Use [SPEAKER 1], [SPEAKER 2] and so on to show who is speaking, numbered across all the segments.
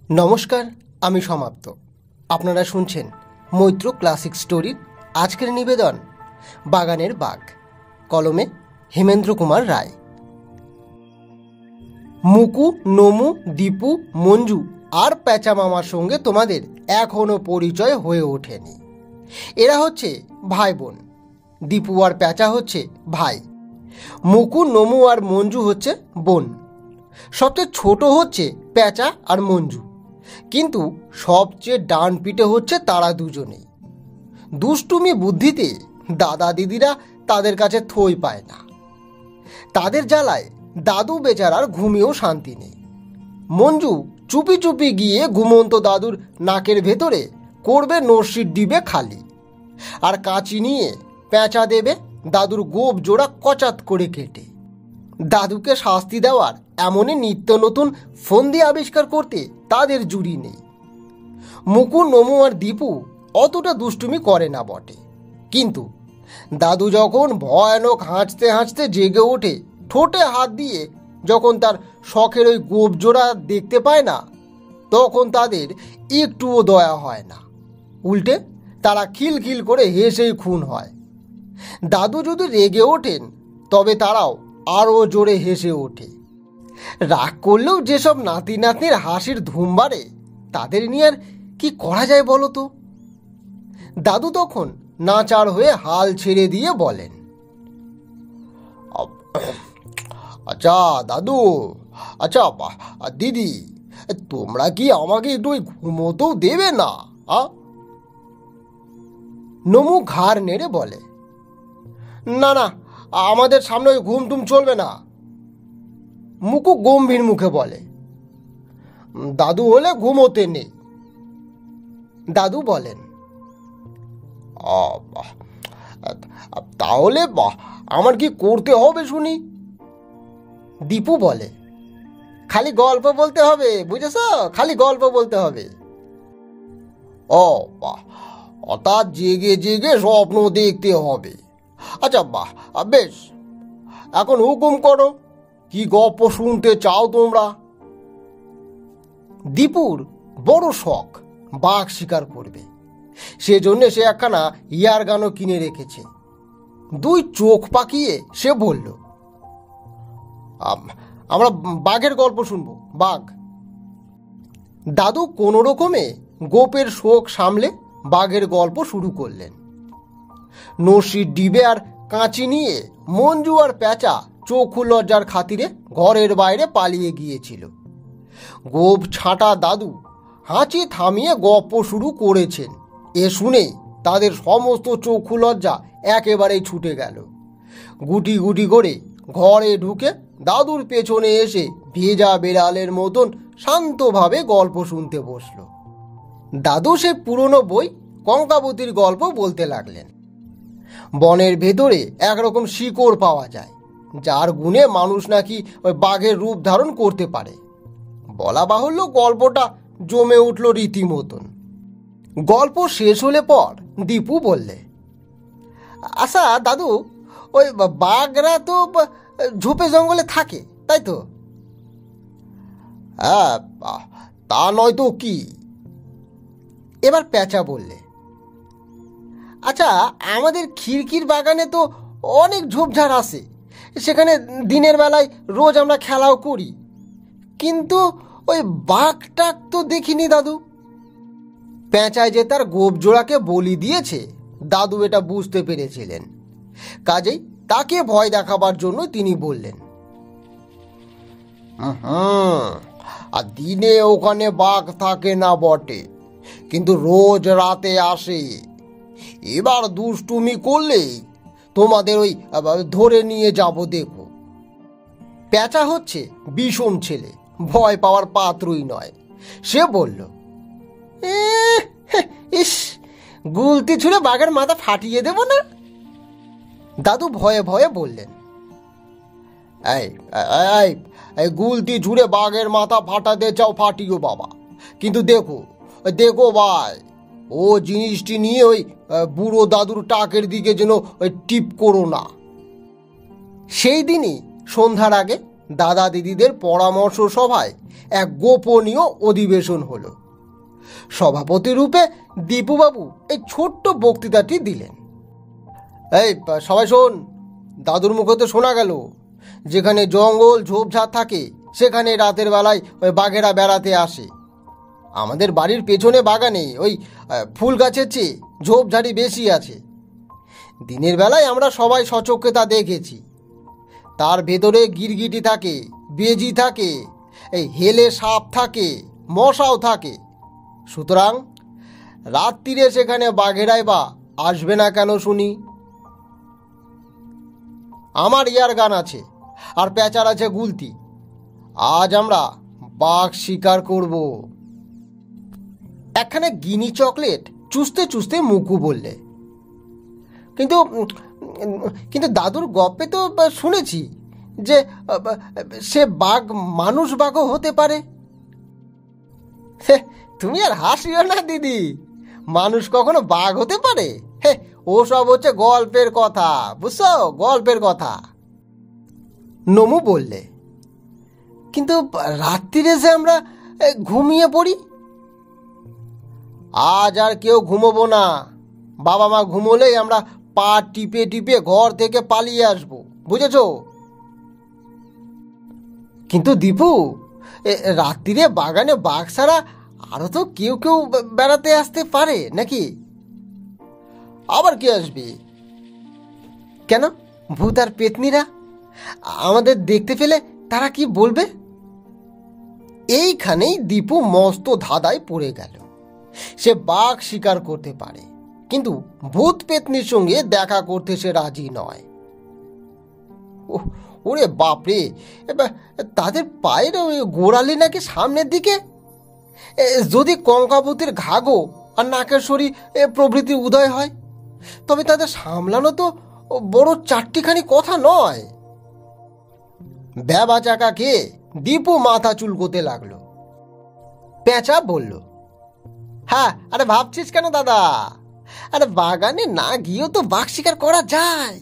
[SPEAKER 1] নমস্কার, আমি সমাপ্ত। আপনারা শুনছেন মৈত্র ক্লাসিক স্টোরির আজকের নিবেদন বাগানের বাঘ, কলমে হেমেন্দ্র কুমার রায়। মুকু, নমু, দীপু, মঞ্জু আর প্যাঁচা মামার সঙ্গে তোমাদের এখনো পরিচয় হয়ে ওঠেনি। এরা হচ্ছে ভাই বোন। দীপু আর প্যাঁচা হচ্ছে ভাই, মুকু, নমু আর মঞ্জু হচ্ছে বোন। সবচেয়ে ছোট হচ্ছে প্যাঁচা আর মঞ্জু, কিন্তু সবচেয়ে ডান পিঠে হচ্ছে তারা দুজনেই। দুষ্টুমি বুদ্ধিতে দাদা দিদিরা তাদের কাছে থই পায় না। তাদের জ্বালায় দাদু বেচারার ঘুমিয়েও শান্তি নেই। মঞ্জু চুপি চুপি গিয়ে ঘুমন্ত দাদুর নাকের ভেতরে করবে নস্যির ডিবে খালি, আর কাঁচি নিয়ে প্যাঁচা দেবে দাদুর গোপ জোড়া কচাত করে কেটে। দাদুকে শাস্তি দেওয়ার এমনই নিত্য নতুন ফন্দি আবিষ্কার করতে তাদের জুড়ি নেই। মুকু, নমু আর দীপু অতটা দুষ্টুমি করে না বটে, কিন্তু দাদু যখন ভয়ানক হাঁচতে হাঁচতে জেগে ওঠে, ঠোঁটে হাত দিয়ে যখন তার শখের ওই গোপ জোড়া দেখতে পায় না, তখন তাদের একটুও দয়া হয় না। উল্টে তারা খিলখিল করে হেসেই খুন হয়। দাদু যদি রেগে ওঠেন, তবে তারাও আরও জোরে হেসে ওঠে। রাগ করলেও যেসব নাতি নাতনির হাসির ধুম বাড়ে, তাদের নিয়ে আর কি করা যায় বলো তো? দাদু তখন নাচার হয়ে হাল ছেড়ে দিয়ে বলেন, আচ্ছা দাদু, আচ্ছা দিদি, তোমরা কি আমাকে একটু ঘুমোতেও দেবে না? নমু ঘাড় নেড়ে বলে, না না, আমাদের সামনে ওই ঘুম টুম চলবে না। মুকু গম্ভীর মুখে বলে, দাদু হলে ঘুমোতে নেই। দাদু বলেন, তাহলে আমার কি করতে হবে শুনি? দীপু বলে, খালি গল্প বলতে হবে, বুঝেছ? খালি গল্প বলতে হবে। অর্থাৎ জেগে জেগে স্বপ্ন দেখতে হবে। আচ্ছা বেশ, এখন হুকুম করো, কি গল্প শুনতে চাও তোমরা? দীপুর বড় শখ বাঘ শিকার করবে, সেজন্য সে একখানা ইয়ার গানও কিনে রেখেছে। দুই চোখ পাকিয়ে সে বলল, আমরা বাঘের গল্প শুনবো, বাঘ। দাদু কোনো রকমে গোপের শোক সামলে বাঘের গল্প শুরু করলেন। নস্যির ডিবে আর কাঁচি নিয়ে মঞ্জু আর প্যাঁচা চক্ষু লজ্জার খাতিরে ঘরের বাইরে পালিয়ে গিয়েছিল। গোপ ছাঁটা দাদু হাঁচি থামিয়ে গপ্প শুরু করেছেন। এ শুনেই তাদের সমস্ত চক্ষু লজ্জা একেবারেই ছুটে গেল। গুটি গুটি করে ঘরে ঢুকে দাদুর পেছনে এসে ভেজা বেড়ালের মতন শান্তভাবে গল্প শুনতে বসল। দাদু সে পুরনো বই কঙ্কাবতীর গল্প বলতে লাগলেন। বনের ভেতরে একরকম শিকড় পাওয়া যায়, যার গুণে মানুষ নাকি ওই বাঘের রূপ ধারণ করতে পারে। বলা বাহুল্য, গল্পটা জমে উঠল রীতিমতন। গল্প শেষ হলে পর দীপু বললে, আচ্ছা দাদু, ওই বাঘরা তো ঝোপে জঙ্গলে থাকে, তাই তো? হ্যাঁ, তা নয় তো কি? এবার প্যাঁচা বললে, আচ্ছা আমাদের খিড়কির বাগানে তো অনেক ঝোপঝাড় আছে, সেখানে দিনের বেলায় রোজ আমরা খেলাও করি, কিন্তু ওই বাঘটাক তো দেখিনি দাদু। প্যাঁচায় যে তার গোপ জোড়াকে বলি দিয়েছে, দাদু এটা বুঝতে পেরেছিলেন। কাজেই তাকে ভয় দেখাবার জন্য তিনি বললেন, আর দিনে ওখানে বাঘ থাকে না বটে, কিন্তু রোজ রাতে আসে। এবার দুষ্টুমি করলেই তোমাদের ওই ধরে নিয়ে যাব, দেখো। প্যাঁচা হচ্ছে বিষম ছেলে, ভয় পাওয়ার পাত্রই নয়। সে বলল, ইস, গুলতি ছুঁড়ে বাঘের মাথা ফাটিয়ে দেব না? দাদু ভয়ে ভয়ে বললেন, এই গুলতি ছুঁড়ে বাঘের মাথা ফাটাতে চাও, ফাটিও বাবা, কিন্তু দেখো দেখো ভাই, ও জিনিসটি নিয়ে ওই বুড়ো দাদুর টাকের দিকে যেন ওই টিপ করো না। সেই দিনই সন্ধ্যার আগে দাদা দিদিদের পরামর্শ সভায় এক গোপনীয় অধিবেশন হলো। সভাপতি রূপে দীপুবাবু এই ছোট্ট বক্তৃতাটি দিলেন। এই সবাই শোন, দাদুর মুখে তো শোনা গেল যেখানে জঙ্গল ঝোপঝাড় থাকে সেখানে রাতের বেলায় ওই বাঘেরা বেড়াতে আসে। আমাদের বাড়ির পেছনে বাগানে ওই ফুল গাছের চেয়ে ঝোপঝাড়ি বেশি আছে। দিনের বেলায় আমরা সবাই সচক্ষে তা দেখেছি। তার ভেতরে গিরগিটি থাকে, বেজি থাকে, এই হেলে সাপ থাকে, মশাও থাকে। সুতরাং রাত্রিরে সেখানে বাঘেরাই বা আসবে না কেন শুনি? আমার ইয়ার গান আছে আর প্যাঁচার আছে গুলতি। আজ আমরা বাঘ শিকার করব। একখানে গিনি চকলেট চুষতে চুষতে মুকু বললে, কিন্তু কিন্তু দাদুর গপ্পে তো শুনেছি যে সে বাঘ মানুষ বাঘও হতে পারে। তুমি আর হাসিও না দিদি, মানুষ কখনো বাঘ হতে পারে? ও সব হচ্ছে গল্পের কথা, বুঝছো, গল্পের কথা। নমু বললে, কিন্তু রাত্রিরে যে আমরা ঘুমিয়ে পড়ি। আজ আর কেউ ঘুমোবো না। বাবা মা ঘুমোলেই আমরা পা টিপে টিপে ঘর থেকে পালিয়ে আসবো, বুঝেছো? কিন্তু দীপু, রাত্রিরে বাগানে বাঘ ছাড়া আরো তো কেউ কেউ বেড়াতে আসতে পারে নাকি? আবার কে আসবে? কেন, ভূত আর পেতনিরা আমাদের দেখতে পেলে তারা কি বলবে? এইখানেই দীপু মস্ত ধাঁধায় পড়ে গেল। সে বাঘ শিকার করতে পারে, কিন্তু ভূত পেতনির সঙ্গে দেখা করতে সে রাজি নয়। ওরে বাপরে, তাদের পায়ের গোড়ালি নাকি সামনের দিকে। যদি কঙ্কাবতীর ঘাগো আর নাকের সরি প্রভৃতি উদয় হয়, তবে তাদের সামলানো তো বড় চারটিখানি কথা নয়। ব্যাবা চাকা খেয়ে দীপু মাথা চুলকোতে লাগলো। পেঁচা বলল, হ্যাঁ, আরে ভাবছিস কেন দাদা? আরে বাগানে না গিয়েও তো বাঘ শিকার করা যায়।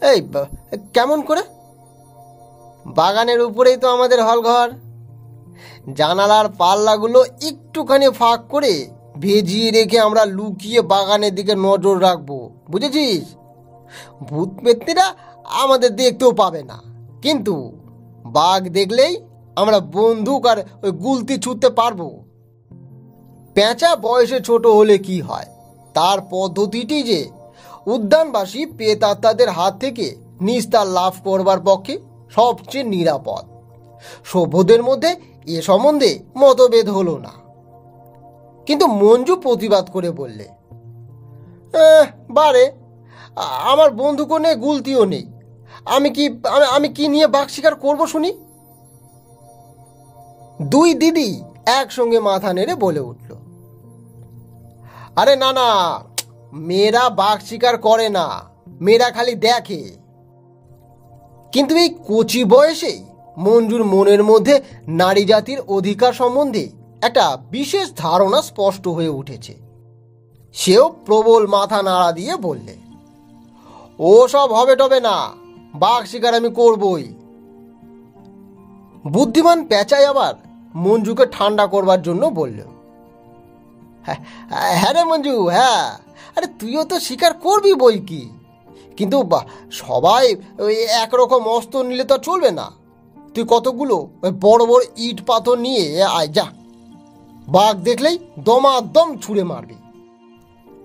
[SPEAKER 1] এই কেমন করে? বাগানের উপরেই তো আমাদের হলঘর। জানালার পাল্লাগুলো একটুখানি ফাঁক করে ভেজিয়ে রেখে আমরা লুকিয়ে বাগানের দিকে নজর রাখবো, বুঝেছিস? ভূত পেতনিরা আমাদের দেখতেও পাবে না, কিন্তু বাঘ দেখলেই আমরা বন্দুক আর ওই গুলতি ছুটতে পারবো। পেঁচা বয়সে ছোট হলে কি হয়, তার পদ্ধতিটি যে উদ্যানবাসী প্রেতাত্মাদের হাত থেকে নিস্তার লাভ করবার পক্ষে সবচেয়ে নিরাপদ। সভ্যদের মধ্যে এ সম্বন্ধে মতভেদ হলো না, কিন্তু মঞ্জু প্রতিবাদ করে বললে, বারে, আমার বন্দুকও নেই, গুলতিও নেই, আমি কি নিয়ে বাঘ শিকার করবো শুনি? দুই দিদি একসঙ্গে মাথা নেড়ে বলে উঠল, আরে না না, মেয়েরা বাঘ শিকার করে না, মেয়েরা খালি দেখে। কিন্তু এই কচি বয়সেই মঞ্জুর মনের মধ্যে নারী জাতির অধিকার সম্বন্ধে একটা বিশেষ ধারণা স্পষ্ট হয়ে উঠেছে। সেও প্রবল মাথা নাড়া দিয়ে বললে, ও সব হবে টবে না, বাঘ শিকার আমি করবই। বুদ্ধিমান পেঁচাই আবার মঞ্জুকে ঠান্ডা করবার জন্য বলল, হ্যাঁ রে মঞ্জু, হ্যাঁ, আরে তুইও তো শিকার করবি বই কি, কিন্তু সবাই ওই একরকম অস্ত্র নিলে তো চলবে না। তুই কতগুলো ওই বড় বড় ইট পাথর নিয়ে আয়, যা, বাঘ দেখলেই দমাদম ছুঁড়ে মারবি।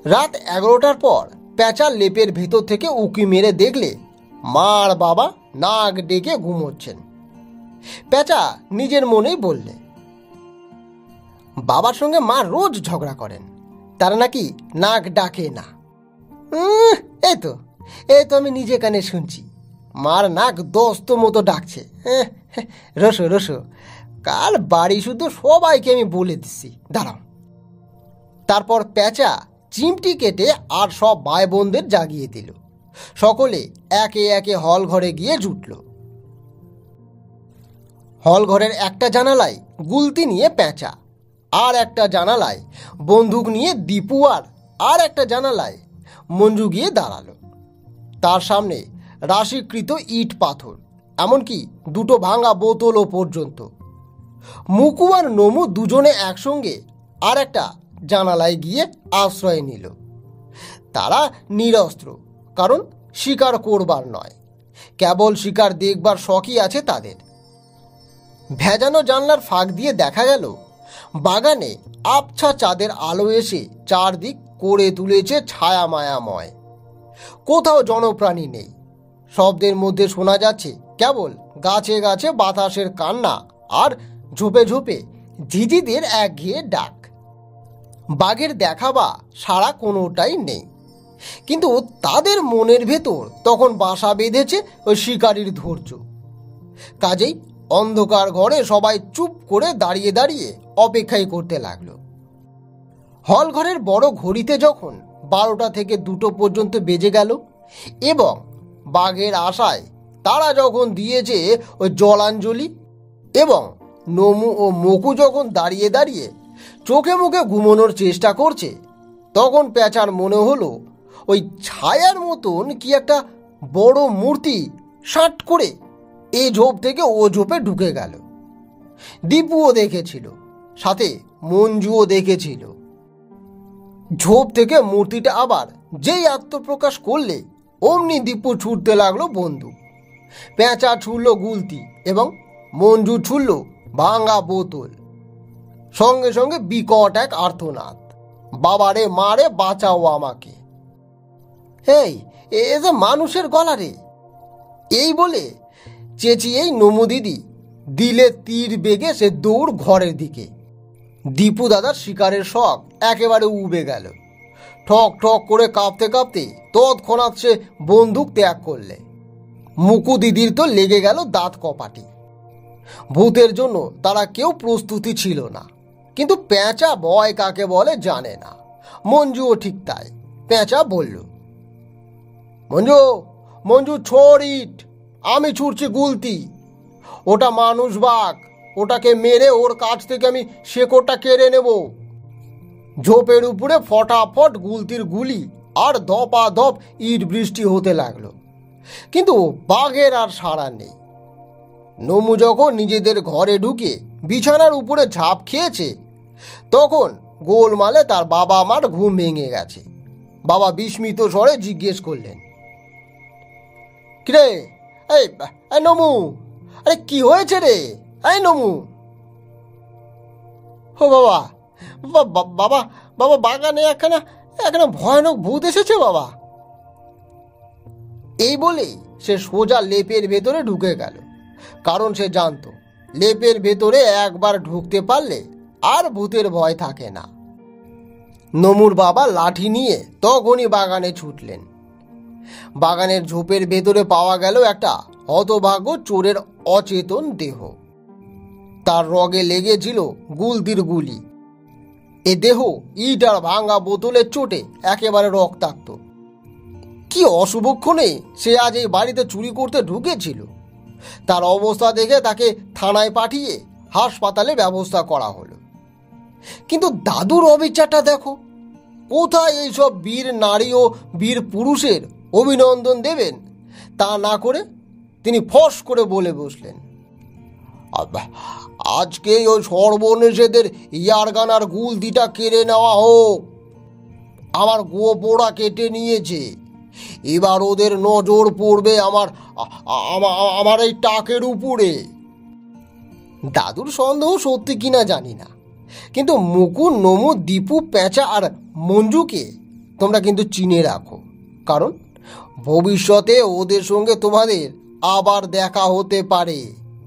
[SPEAKER 1] রাত 11টার পর পেঁচার লেপের ভেতর থেকে উকি মেরে দেখলে মার বাবা নাক ডেকে ঘুমোচ্ছেন। পেঁচা নিজের মনেই বললে, বাবার সঙ্গে মা রোজ ঝগড়া করেন, তারা নাকি নাক ডাকে না। এই তো আমি নিজে কানে শুনছি, মার নাক দস্ত মতো ডাকছে। রসো রসো, কাল বাড়ি শুধু সবাইকে আমি বলে দিচ্ছি, দাঁড়াও। তারপর পেঁচা চিমটি কেটে আর সব ভাই বোনদের জাগিয়ে দিল। সকলে একে একে হল ঘরে গিয়ে জুটল। হল ঘরের একটা জানালায় গুলতি নিয়ে পেঁচা, আর একটা জানালায় বন্দুক নিয়ে দীপু, আর একটা জানালায় মঞ্জু গিয়ে দাঁড়ালো। তার সামনে রাশিকৃত ইট পাথর, এমনকি দুটো ভাঙা বোতলও পর্যন্ত। মুকু আর নমু দুজনে একসঙ্গে আর একটা জানালায় গিয়ে আশ্রয় নিল। তারা নিরস্ত্র, কারণ শিকার করবার নয়, কেবল শিকার দেখবার শখই আছে তাদের। ভেজানো জানলার ফাঁক দিয়ে দেখা গেল বাগানে আবছা চাঁদের আলো এসে চারদিক করে তুলেছে ছায়া মায়াময়। কোথাও জনপ্রাণী নেই। শব্দের মধ্যে শোনা যাচ্ছে কেবল গাছে গাছে বাতাসের কান্না আর ঝোপে ঝোপে ঝিঝিদের একঘেয়ে ডাক। বাঘের দেখা বা সাড়া কোনোটাই নেই, কিন্তু তাদের মনের ভেতর তখন বাসা বেঁধেছে ওই শিকারীর ধৈর্য। কাজেই অন্ধকার ঘরে সবাই চুপ করে দাঁড়িয়ে দাঁড়িয়ে অপেক্ষাই করতে লাগলো। হল ঘরের বড় ঘড়িতে যখন 12টা থেকে 2টো পর্যন্ত বেজে গেল এবং বাঘের আশায় তারা যখন দিয়েছে ওই জলাঞ্জলি এবং নমু ও মকু যখন দাঁড়িয়ে দাঁড়িয়ে চোখে মুখে ঘুমানোর চেষ্টা করছে, তখন পেঁচার মনে হলো ওই ছায়ার মতন কি একটা বড় মূর্তি সাট করে এ ঝোপ থেকে ও ঝোপে ঢুকে গেল। দীপুও দেখেছিল, সাথে মঞ্জুও দেখেছিল। ঝোপ থেকে মূর্তিটা আবার যেই আত্মপ্রকাশ করলে অমনি দীপু ছুটতে লাগলো বন্দুক। পেঁচা ছুড়ল গুলতি এবং মঞ্জু ছুড়ল ভাঙা বোতল। সঙ্গে সঙ্গে বিকট এক আর্তনাদ, বাবারে মারে বাঁচাও আমাকে। এই এ যে মানুষের গলা রে, এই বলে চেঁচিয়েই নমু দিদি দিলে তীর বেগে সে দৌড় ঘরের দিকে। দীপু দাদার শিকারের শখ একেবারে উবে গেল। ঠক ঠক করে কাঁপতে কাঁপতে তৎক্ষণাৎ সে বন্দুক ত্যাগ করলে। মুকু দিদির তো লেগে গেল দাঁত কপাটি। ভূতের জন্য তারা কেউ প্রস্তুতি ছিল না, কিন্তু পেঁচা ভয় কাকে বলে জানে না। মঞ্জুও ঠিক তাই। পেঁচা বলল, মঞ্জু মঞ্জু ছোড় ইট, আমি ছুটছি গুলতি। ওটা মানুষ বাঘ, ওটাকে মেরে ওর কাছ থেকে আমি শেকড়টা কেড়ে নেব। ঝোপের উপরে ফটাফট গুলতির গুলি আর ধপা ধপ ইট বৃষ্টি হতে লাগলো, কিন্তু বাঘের আর সাড়া নেই। নমু যখন নিজেদের ঘরে ঢুকে বিছানার উপরে ঝাঁপ খেয়েছে, তখন গোলমালে তার বাবা মার ঘুম ভেঙে গেছে। বাবা বিস্মিত স্বরে জিজ্ঞেস করলেন, কিরে এই নমু, আরে কি হয়েছে রে? এই নমু। ও বাবা, বাবা বাবা বাগানে একখানা ভয়ানক ভূত এসেছে বাবা। এই বলেই সে সোজা লেপের ভেতরে ঢুকে গেল, কারণ সে জানতো লেপের ভেতরে একবার ঢুকতে পারলে আর ভূতের ভয় থাকে না। নমুর বাবা লাঠি নিয়ে তখনই বাগানে ছুটলেন। বাগানের ঝোপের ভেতরে পাওয়া গেল একটা হতভাগ্য চোরের অচেতন দেহ। তার রগে লেগেছিল গুলতির গুলি। এ দেহ ইট আর ভাঙা বোতলের চোটে একেবারে রক্তাক্ত। কি অশুভক্ষণে সে আজ এই বাড়িতে চুরি করতে ঢুকেছিল। তার অবস্থা দেখে তাকে থানায় পাঠিয়ে হাসপাতালে ব্যবস্থা করা হলো। কিন্তু দাদুর অবিচারটা দেখো, কোথায় এইসব বীর নারী ও বীর পুরুষের অভিনন্দন দেবেন তা না করে তিনি ফস করে বলে বসলেন, আজকে ওই সর্বনেশেদের ইয়ারগানার গুলতিটা কেড়ে নেওয়া হোক। আমার গোপোড়া কেটে নিয়েছে, এবার ওদের নজর পড়বে আমার এই টাকের উপরে। দাদুর সন্দেহ সত্যি কিনা জানি না, কিন্তু মুকু, নমু, দীপু, পেঁচা আর মঞ্জুকে তোমরা কিন্তু চিনে রাখো, কারণ ভবিষ্যতে ওদের সঙ্গে তোমাদের আবার দেখা হতে পারে।